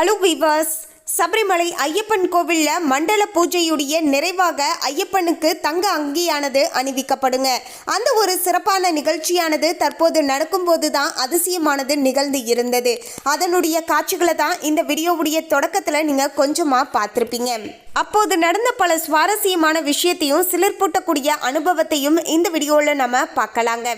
Hello viewers, Sabarimala Ayyappan கோவிலில் மண்டல பூஜையுடைய நிறைவாக ஐயப்பனுக்கு தங்க அங்கியானது அணிவிக்கப்படுங்க. அந்த ஒரு சிறப்பான நிகழ்ச்சியானது தற்போது நடக்கும்போது தான் அதிசயமானது நிகழ்ந்து இருந்தது. அதனுடைய காட்சிகளை தான் இந்த வீடியோவுடைய தொடக்கத்தில் நீங்கள் கொஞ்சமாக பார்த்துருப்பீங்க. அப்போது நடந்த பல சுவாரஸ்யமான விஷயத்தையும் சிலிர்ப்பூட்டக்கூடிய அனுபவத்தையும் இந்த வீடியோவில் நம்ம பார்க்கலாங்க.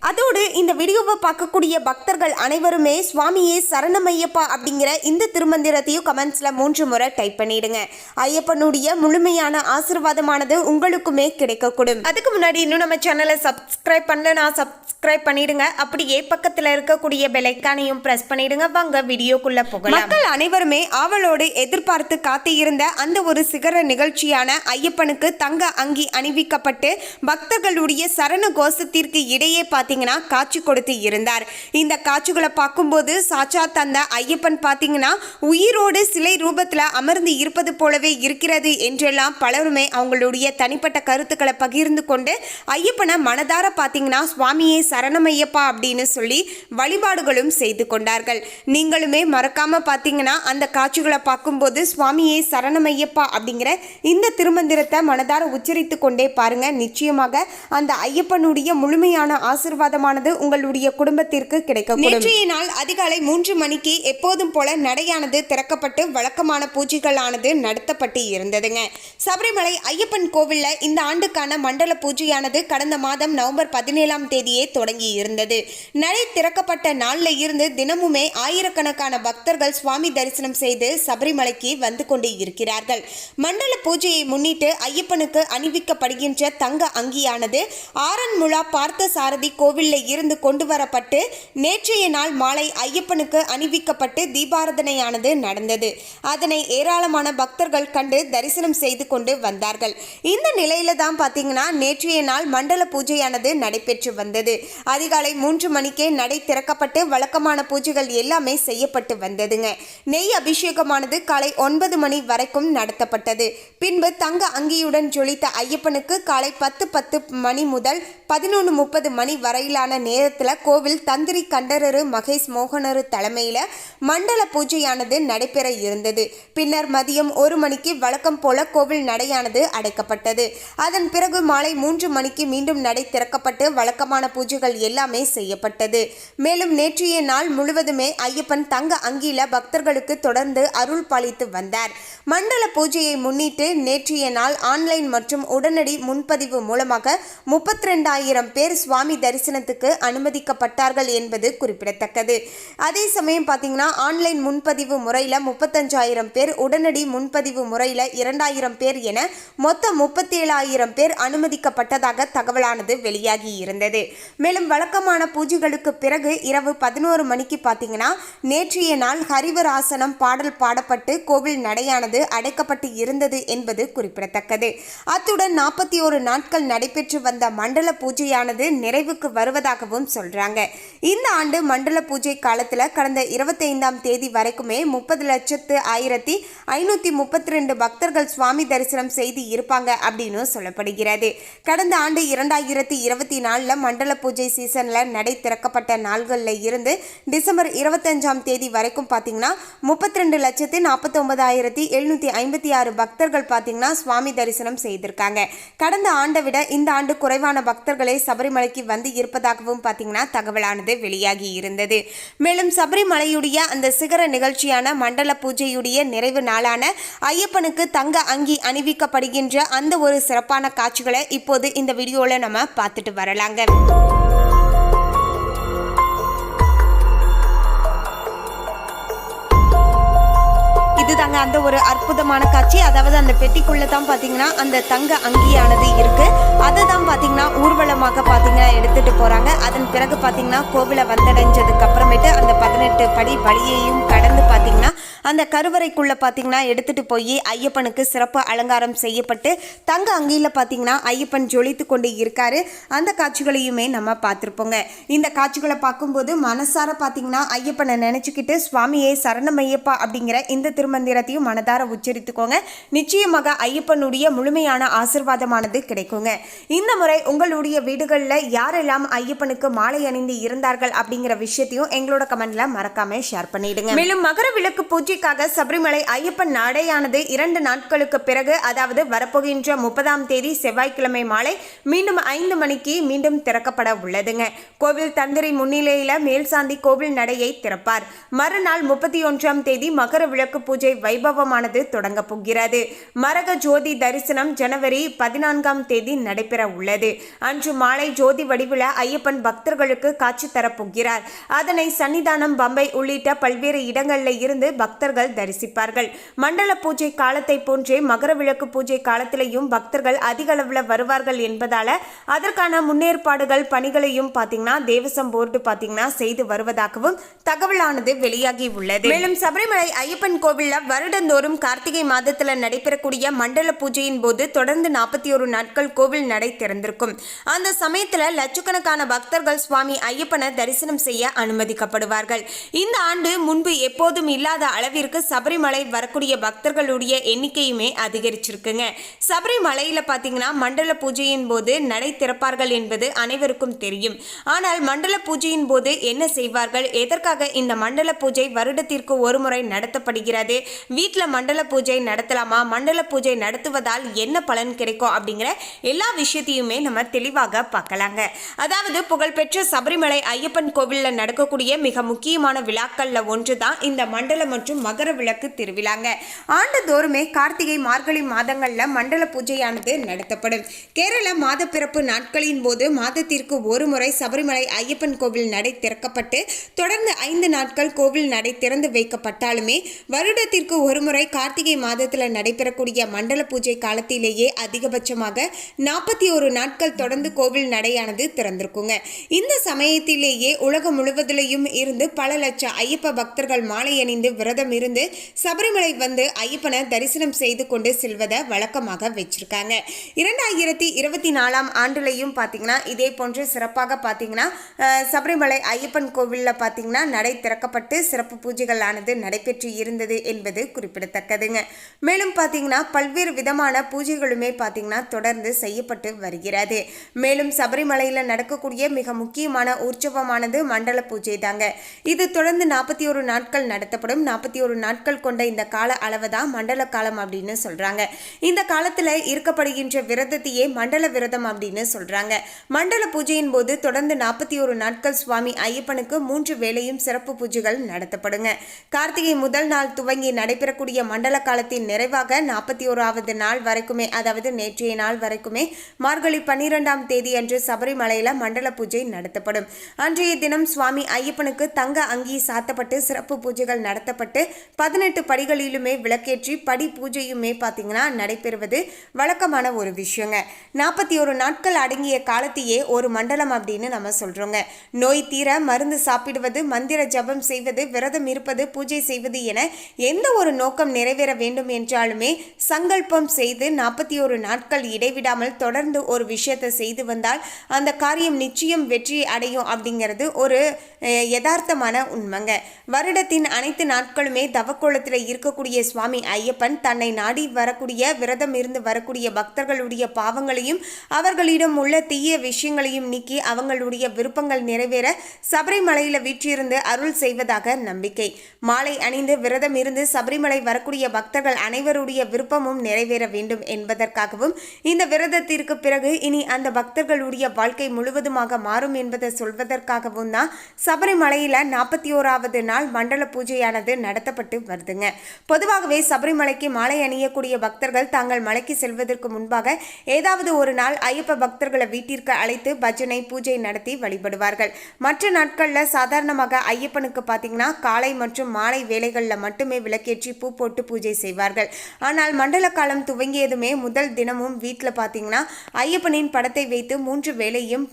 அதோடு இந்த வீடியோவை பார்க்கக்கூடிய பக்தர்கள் அனைவருமே சுவாமியே சரணமையப்பா அப்படிங்கிற இந்த திருமந்திரத்தையும் கமெண்ட்ஸில் 3 முறை டைப் பண்ணிடுங்க. ஐயப்பனுடைய முழுமையான ஆசீர்வாதமானது உங்களுக்குமே கிடைக்கக்கூடும். அதுக்கு முன்னாடி இன்னும் நம்ம சேனலை சப்ஸ்கிரைப் பண்ணலனா சப்ஸ்கிரைப் பண்ணிடுங்க. அப்படியே பக்கத்தில் இருக்கக்கூடிய பெல் ஐகானையும் பிரஸ் பண்ணிடுங்க. வாங்க வீடியோக்குள்ள போகலாம். மக்கள் அனைவருமே ஆவலோடு எதிர்பார்த்து காத்து இருந்த அந்த ஒரு சிகர நிகழ்ச்சியான ஐயப்பனுக்கு தங்க அங்கி அணிவிக்கப்பட்டு பக்தர்களுடைய சரண கோஷத்திற்கு இடையே பார்த்தீங்கன்னா காட்சி கொடுத்து இருந்தார். இந்த காட்சிகளை பார்க்கும்போது சாட்சாத் அந்த ஐயப்பன் பார்த்தீங்கன்னா உயிரோடு சிலை ரூபத்தில் அமர்ந்து இருப்பது போலவே இருக்கிறது என்றெல்லாம் பலருமே அவங்களுடைய தனிப்பட்ட கருத்துக்களை பகிர்ந்து கொண்டு ஐயப்பனை மனதார பார்த்தீங்கன்னா சுவாமியே சரணமையப்பா அப்படின்னு சொல்லி வழிபாடுகளும் செய்து கொண்டார்கள். நீங்களுமே மறக்காம பார்த்தீங்கன்னா அந்த காட்சிகளை பார்க்கும்போது சுவாமியே சரணமையப்பா அப்படிங்கிற இந்த திருமந்திரத்தை மனதார உச்சரித்து கொண்டே பாருங்க. நிச்சயமாக அந்த ஐயப்பனுடைய முழுமையான ஆசீர்வாதமானது உங்களுடைய குடும்பத்திற்கு கிடைக்கும். நேற்றைய நாள் அதிகாலை 3 மணிக்கு எப்போதும் போல நடையானது திறக்கப்பட்டு வழக்கமான பூஜைகளானது நடத்தப்பட்டு இருந்ததுங்க. சபரிமலை ஐயப்பன் கோவிலில் இந்த ஆண்டுக்கான மண்டல பூஜையானது கடந்த மாதம் நவம்பர் 17ஆம் தேதியே தொடங்கி இருந்தது. நடை திறக்கப்பட்ட நாளில் இருந்து தினமுமே ஆயிரக்கணக்கான பக்தர்கள் சுவாமி தரிசனம் செய்து சபரிமலைக்கு வந்து கொண்டு இருக்கிறார்கள். மண்டல பூஜையை முன்னிட்டு ஐயப்பனுக்கு அணிவிக்கப்படுகின்ற தங்க அங்கியானது ஆரன்முளா பார்த்த சாரதி கோவிலில் இருந்து கொண்டு வரப்பட்டு நேற்றைய நாள் மாலை ஐயப்பனுக்கு அணிவிக்கப்பட்டு தீபாராதனையானது நடந்தது. அதனை ஏராளமான பக்தர்கள் கண்டு தரிசனம் செய்து கொண்டு வந்தார்கள். இந்த நிலையில தான் பார்த்தீங்கன்னா நேற்றைய நாள் மண்டல பூஜையானது நடைபெற்று வந்தது. அதிகாலை 3 மணிக்கே நடை திறக்கப்பட்டு வழக்கமான பூஜைகள் எல்லாமே செய்யப்பட்டு வந்ததுங்க. நெய் அபிஷேகமானது காலை 9 மணி வரைக்கும் நடத்தப்பட்டது. பின்பு தங்க அங்கியுடன் ஜொலித்த ஐயப்பனுக்கு காலை 10:10 மணி முதல் 11:30 மணி வரையிலான நேரத்தில் கோவில் தந்திரி கண்டரரு மகேஷ் மோகனரு தலைமையில் மண்டல பூஜையானது நடைபெற இருந்தது. பின்னர் மதியம் 1 மணிக்கு வழக்கம் போல கோவில் நடையானது அடைக்கப்பட்டது. அதன் பிறகு மாலை 3 மணிக்கு மீண்டும் நடை திறக்கப்பட்டு வழக்கமான பூஜைகள் எல்லாமே செய்யப்பட்டது. மேலும் நேற்றைய நாள் முழுவதுமே ஐயப்பன் தங்க அங்கியில பக்தர்களுக்கு தொடர்ந்து அருள் பாலித்து வந்தார். மண்டல பூஜையை முன்னிட்டு நேற்றைய நாள் ஆன்லைன் மற்றும் உடனடி முன்பதிவு மூலமாக 32,000 பேர் சுவாமி தரிசனத்துக்கு அனுமதிக்கப்பட்டார்கள் என்பது குறிப்பிடத்தக்கது. அதே சமயம் பார்த்தீங்கன்னா ஆன்லைன் முன்பதிவு முறையில் 35,000 பேர், உடனடி முன்பதிவு முறையில் 2,000 பேர் என மொத்தம் 37,000 பேர் அனுமதிக்கப்பட்டதாக தகவலானது வெளியாகி இருந்தது. மேலும் வழக்கமான பூஜைகளுக்கு பிறகு இரவு 11 மணிக்கு பார்த்தீங்கன்னா நேற்றைய நாள் ஹரிவராசனம் பாடல் பாடப்பட்டு கோவில் நடையானது அடைக்கப்பட்டு இருந்தது என்பது குறிப்பிடத்தக்கது. அத்துடன் 41 நாட்கள் நடைபெற்று வந்த மண்டல பூஜையானது நிறைவுக்கு வருவதாகவும் சொல்றாங்க. இந்த ஆண்டு மண்டல பூஜை காலத்தில் கடந்த 25ஆம் தேதி வரைக்குமே 30,01,532 பக்தர்கள் சுவாமி தரிசனம் செய்து இருப்பாங்க அப்படின்னு சொல்லப்படுகிறது. கடந்த ஆண்டு 2024 மண்டல பூஜை சீசன்ல நடை திறக்கப்பட்ட நாள்களில் இருந்து டிசம்பர் 25ஆம் தேதி வரைக்கும் பார்த்தீங்கன்னா 32,49,756 பக்தர்கள் பார்த்தீங்கன்னா சுவாமி தரிசனம் செய்திருக்காங்க. கடந்த ஆண்டை விட இந்த ஆண்டு குறைவான பக்தர்களே சபரிமலைக்கு வந்து இருப்பதாகவும் பார்த்தீங்கன்னா தகவலானது வெளியாகி இருந்தது. மேலும் சபரிமலையுடைய அந்த சிகர நிகழ்ச்சியான மண்டல பூஜையுடைய நிறைவு நாளான ஐயப்பனுக்கு தங்க அங்கி அணிவிக்கப்படுகின்ற அந்த ஒரு சிறப்பான காட்சிகளை இப்போது இந்த வீடியோவில் நம்ம பார்த்துட்டு வரலாங்க. இதுதாங்க அந்த ஒரு அற்புதமான காட்சி. அதாவது அந்த பெட்டிக்குள்ள தான் பார்த்தீங்கன்னா அந்த தங்க அங்கியானது இருக்கு. அதை தான் பார்த்தீங்கன்னா ஊர்வலமாக பார்த்தீங்கன்னா எடுத்துட்டு போறாங்க. அதன் பிறகு பார்த்தீங்கன்னா கோவிலை வந்தடைஞ்சதுக்கு அப்புறமேட்டு அந்த 18 படி வழியையும் கடந்து பார்த்தீங்கன்னா அந்த கருவறைக்குள்ள பார்த்தீங்கன்னா எடுத்துட்டு போய் ஐயப்பனுக்கு சிறப்பு அலங்காரம் செய்யப்பட்டு தங்க அங்கியில் பார்த்தீங்கன்னா ஐயப்பன் ஜொலித்து கொண்டு இருக்காரு. அந்த காட்சிகளையுமே நம்ம பார்த்துருப்போங்க. இந்த காட்சிகளை பார்க்கும்போது மனசார பார்த்தீங்கன்னா ஐயப்பனை நினைச்சுக்கிட்டு சுவாமியே சரணமையப்பா அப்படிங்கிற இந்த திருமந்திரத்தையும் மனதார உச்சரித்துக்கோங்க. நிச்சயமாக ஐயப்பனுடைய முழுமையான ஆசீர்வாதமானது கிடைக்குங்க. இந்த முறை உங்களுடைய வீடுகளில் யாரெல்லாம் ஐயப்பனுக்கு மாலை அணிந்து இருந்தார்கள் அப்படிங்கிற விஷயத்தையும் எங்களோட கமெண்ட்ல மறக்காம ஷேர் பண்ணிடுங்க. மேலும் மகர விளக்கு பூஜை பூஜைக்காக சபரிமலை ஐயப்பன் நடையானது 2 நாட்களுக்கு பிறகு, அதாவது வரப்போகின்ற 30ஆம் தேதி செவ்வாய்க்கிழமை மாலை மீண்டும் 5 மணிக்கு மீண்டும் திறக்கப்பட உள்ளதுங்க. கோவில் தந்திரி முன்னிலையில மேல்சாந்தி கோவில் நடையை திறப்பார். மறுநாள் 31ஆம் தேதி மகர விளக்கு பூஜை வைபவமானது தொடங்க போகிறது. மரக ஜோதி தரிசனம் ஜனவரி 14ஆம் தேதி நடைபெற உள்ளது. அன்று மாலை ஜோதி வடிவில் ஐயப்பன் பக்தர்களுக்கு காட்சி தரப்போகிறார். அதனை சன்னிதானம், பம்பை உள்ளிட்ட பல்வேறு இடங்களில் இருந்து பக்தர்கள் தரிசிப்பார்கள். மண்டல பூஜை காலத்தை போன்றே மகர விளக்கு பூஜை காலத்திலையும் பக்தர்கள் அதிக அளவில் வருவார்கள் என்பதால அதற்கான முன்னேற்பாடுகள் பணிகளையும் பாத்தீங்கன்னா தேவசம் போர்டு பாத்தீங்கன்னா செய்து வருவதாகவும் தகவலானது வெளியாகி உள்ளது. மேலும் சபரிமலை ஐயப்பன் கோவில்ல வருடந்தோறும் கார்த்திகை மாதத்துல நடைபெறக்கூடிய மண்டல பூஜையின் போது தொடர்ந்து 41 நாட்கள் கோவில் நடை திறந்திருக்கும். அந்த சமயத்துல லட்சக்கணக்கான பக்தர்கள் சுவாமி ஐயப்பனை தரிசனம் செய்ய அனுமதிக்கப்படுவார்கள். இந்த ஆண்டு முன்பு எப்போதும் இல்லாத அளவிற்கு சபரிமலை வரக்கூடிய பக்தர்களுடைய எண்ணிக்கையுமே அதிகரிச்சிருக்குங்க. சபரிமலையில பாத்தீங்கன்னா மண்டல பூஜையின் போது நடை திறப்பார்கள் என்பது அனைவருக்கும் தெரியும். ஆனால் மண்டல பூஜையின் போது என்ன செய்வார்கள், எதற்காக இந்த மண்டல பூஜை வருடத்திற்கு ஒரு முறை நடத்தப்படுகிறது, வீட்டில் மண்டல பூஜை நடத்தலாமா, மண்டல பூஜை நடத்துவதால் என்ன பலன் கிடைக்கும் அப்படிங்கிற எல்லா விஷயத்தையுமே நம்ம தெளிவாக பார்க்கலாங்க. அதாவது புகழ்பெற்ற சபரிமலை ஐயப்பன் கோவிலில் நடக்கக்கூடிய மிக முக்கியமான விழாக்கள்ல ஒன்று தான் இந்த மண்டல மற்றும் மகர விளக்கு திருவிழாங்க. ஆண்டுதோறுமே கார்த்திகை மார்கழி மாதங்கள்ல மண்டல பூஜையானது நடத்தப்படும். கேரள மாத பிறப்பு நாட்களின் போது மாதத்திற்கு ஒரு முறை சபரிமலை ஐயப்பன் கோவில் நடை திறக்கப்பட்டு தொடர்ந்து 5 நாட்கள் கோவில் நடை திறந்து வைக்கப்பட்டாலுமே வருடத்திற்கு ஒரு முறை கார்த்திகை மாதத்தில் நடைபெறக்கூடிய மண்டல பூஜை காலத்திலேயே அதிகபட்சமாக 41 நாட்கள் தொடர்ந்து கோவில் நடையானது திறந்திருக்குங்க. இந்த சமயத்திலேயே உலகம் முழுவதிலையும் இருந்து பல லட்சம் ஐயப்ப பக்தர்கள் மாலை அணிந்து விரதம் இருந்து சபரிமலை வந்து ஐயப்பனை தரிசனம் செய்து கொண்டு செல்வதை வழக்கமாக வச்சிருக்காங்க. 2024ஆம் ஆண்டுலையும் பார்த்தீங்கன்னா இதே போன்று சிறப்பாக பார்த்தீங்கன்னா சபரிமலை ஐயப்பன் கோவிலில் பார்த்தீங்கன்னா நடை திறக்கப்பட்டு சிறப்பு பூஜைகளானது நடைபெற்று இருந்தது என்பது குறிப்பிடத்தக்கதுங்க. மேலும் பார்த்தீங்கன்னா பல்வேறு விதமான பூஜைகளுமே பார்த்தீங்கன்னா தொடர்ந்து செய்யப்பட்டு வருகிறது. மேலும் சபரிமலையில் நடக்கக்கூடிய மிக முக்கியமான உற்சவமானது மண்டல பூஜை தாங்க. இது தொடர்ந்து 41 நாட்கள் நடத்தப்படும். 41 நாட்கள் கொண்ட இந்த கால அளவு தான் மண்டல காலம் அப்படின்னு சொல்றாங்க. இந்த காலத்துல இருக்கப்படுகின்ற விரதத்தையே மண்டல விரதம் அப்படின்னு சொல்றாங்க. மண்டல பூஜையின் போது தொடர்ந்து 41 நாட்கள் சுவாமி ஐயப்பனுக்கு 3 வேளையும் சிறப்பு பூஜைகள் நடத்தப்படுங்க. கார்த்திகை முதல் நாள் துவங்கி நடைபெறக்கூடிய மண்டல காலத்தின் நிறைவாக 41வது நாள் வரைக்குமே, அதாவது நேற்றைய நாள் வரைக்குமே மார்கழி 12ஆம் தேதி அன்று சபரிமலையில மண்டல பூஜை நடத்தப்படும். அன்றைய தினம் சுவாமி ஐயப்பனுக்கு தங்க அங்கி சாத்தப்பட்டு சிறப்பு பூஜைகள் நடத்தப்பட்டு 18 படிகளிலுமே விளக்கேற்றி படி பூஜையுமே பார்த்தீங்கன்னா நடைபெறுவது வழக்கமான ஒரு விஷயங்க. 41 நாட்கள் அடங்கிய காலத்தையே ஒரு மண்டலம் அப்படின்னு நம்ம சொல்றோங்க. நோய் தீர மருந்து சாப்பிடுவது, மந்திர ஜபம் செய்வது, விரதம் இருப்பது, பூஜை செய்வது என எந்த ஒரு நோக்கம் நிறைவேற வேண்டும் என்றாலுமே சங்கல்பம் செய்து 41 நாட்கள் இடைவிடாமல் தொடர்ந்து ஒரு விஷயத்தை செய்து வந்தால் அந்த காரியம் நிச்சயம் வெற்றி அடையும் அப்படிங்கிறது ஒரு யதார்த்தமான உண்மைங்க. வருடத்தின் அனைத்து நாட்களுமே தவக்கோலத்தில் இருக்கக்கூடிய சுவாமி ஐயப்பன் தன்னை நாடி வரக்கூடிய, விரதம் இருந்து வரக்கூடிய பக்தர்களுடைய பாவங்களையும் அவர்களிடம் உள்ள தீய விஷயங்களையும் நீக்கி அவங்களுடைய விருப்பங்கள் நிறைவேற சபரிமலையில வீற்றிருந்து அருள் செய்வதாக நம்பிக்கை. மாலை அணிந்து விரதம் இருந்து சபரிமலை வரக்கூடிய பக்தர்கள் அனைவருடைய விருப்பமும் நிறைவேற வேண்டும் என்பதற்காகவும் இந்த விரதத்திற்கு பிறகு இனி அந்த பக்தர்களுடைய வாழ்க்கை முழுவதுமாக மாறும் என்பதை சொல்வதற்காகவும் தான் சபரிமலையில 41வது நாள் மண்டல பூஜையானது நடத்தப்பட்டு வருதுங்க. பொதுவாகவே சபரிமலைக்கு மாலை அணியக்கூடிய பக்தர்கள் தாங்கள் மலைக்கு செல்வதற்கு முன்பாக ஏதாவது ஒரு நாள் ஐயப்ப பக்தர்களை வீட்டிற்கு அழைத்து பஜனை பூஜை நடத்தி வழிபடுவார்கள். மற்ற நாட்களில் சாதாரணமாக ஐயப்பனுக்கு பார்த்தீங்கன்னா காலை மற்றும் மாலை வேளைகளில் மட்டுமே விளக்கேற்றி பூ போட்டு பூஜை செய்வார்கள். ஆனால் மண்டல காலம் துவங்கியதுமே முதல் தினமும் வீட்டில் பார்த்தீங்கன்னா ஐயப்பனின் படத்தை வைத்து 3 வேளையும்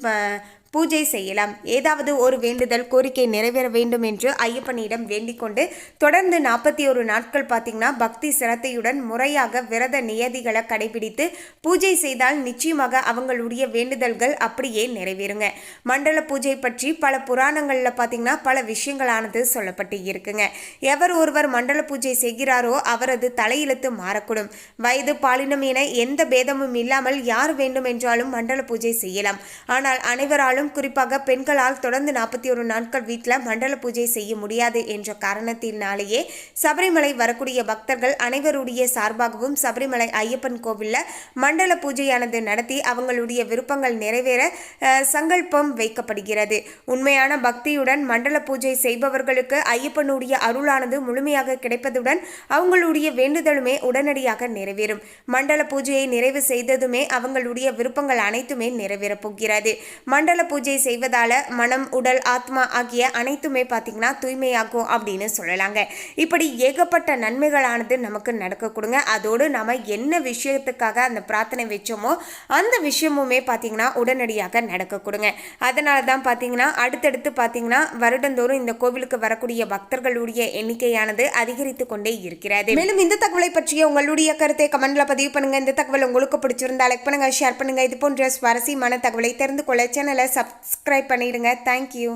பூஜை செய்யலாம். ஏதாவது ஒரு வேண்டுதல், கோரிக்கை நிறைவேற வேண்டும் என்று ஐயப்பனிடம் வேண்டிக் கொண்டு தொடர்ந்து 41 நாட்கள் பார்த்தீங்கன்னா பக்தி சிரத்தையுடன் முறையாக விரத நியதிகளை கடைபிடித்து பூஜை செய்தால் நிச்சயமாக அவங்களுடைய வேண்டுதல்கள் அப்படியே நிறைவேறுங்க. மண்டல பூஜை பற்றி பல புராணங்களில் பார்த்தீங்கன்னா பல விஷயங்களானது சொல்லப்பட்டு இருக்குங்க. எவர் ஒருவர் மண்டல பூஜை செய்கிறாரோ அவரது தலையெழுத்து மாறக்கூடும். வயது, பாலினம் என எந்த பேதமும் இல்லாமல் யார் வேண்டும் என்றாலும் மண்டல பூஜை செய்யலாம். ஆனால் அனைவராலும் இருந்தாலும் குறிப்பாக பெண்களால் தொடர்ந்து 41 நாட்கள் வீட்டில் மண்டல பூஜை செய்ய முடியாது என்ற காரணத்தினாலேயே சபரிமலை வரக்கூடிய பக்தர்கள் அனைவருடைய சார்பாகவும் சபரிமலை ஐயப்பன் கோவிலில் மண்டல பூஜையானது நடத்தி அவங்களுடைய விருப்பங்கள் நிறைவேற சங்கல்பம் வைக்கப்படுகிறது. உண்மையான பக்தியுடன் மண்டல பூஜை செய்பவர்களுக்கு ஐயப்பனுடைய அருளானது முழுமையாக கிடைப்பதுடன் அவங்களுடைய வேண்டுதலுமே உடனடியாக நிறைவேறும். மண்டல பூஜையை நிறைவு செய்ததுமே அவங்களுடைய விருப்பங்கள் அனைத்துமே நிறைவேறப் போகிறது. மண்டல பூஜை செய்வதால மனம், உடல், ஆத்மா ஆகிய அனைத்துமே பார்த்தீங்கன்னா தூய்மையாகும் அப்படின்னு சொல்லலாங்க. இப்படி ஏகப்பட்ட நன்மைகளானது நமக்கு நடக்க கொடுங்க. அதோடு நம்ம என்ன விஷயத்துக்காக அந்த பிரார்த்தனை வச்சோமோ அந்த விஷயமுமே பார்த்தீங்கன்னா உடனடியாக நடக்க கொடுங்க. அதனால தான் பார்த்தீங்கன்னா அடுத்தடுத்து பார்த்தீங்கன்னா வருடந்தோறும் இந்த கோவிலுக்கு வரக்கூடிய பக்தர்களுடைய எண்ணிக்கையானது அதிகரித்து கொண்டே இருக்கிறது. மேலும் இந்த தகவலை பற்றிய உங்களுடைய கருத்தை கமெண்ட்ல பதிவு பண்ணுங்க. இந்த தகவல் உங்களுக்கு பிடிச்சிருந்தா லைக் பண்ணுங்க, ஷேர் பண்ணுங்க. இது போன்ற சுவாரஸ்யமான தகவலை தெரிந்து கொள்ள சேனலை சப்ஸ்கிரைப் பண்ணிடுங்க. தேங்க்யூ.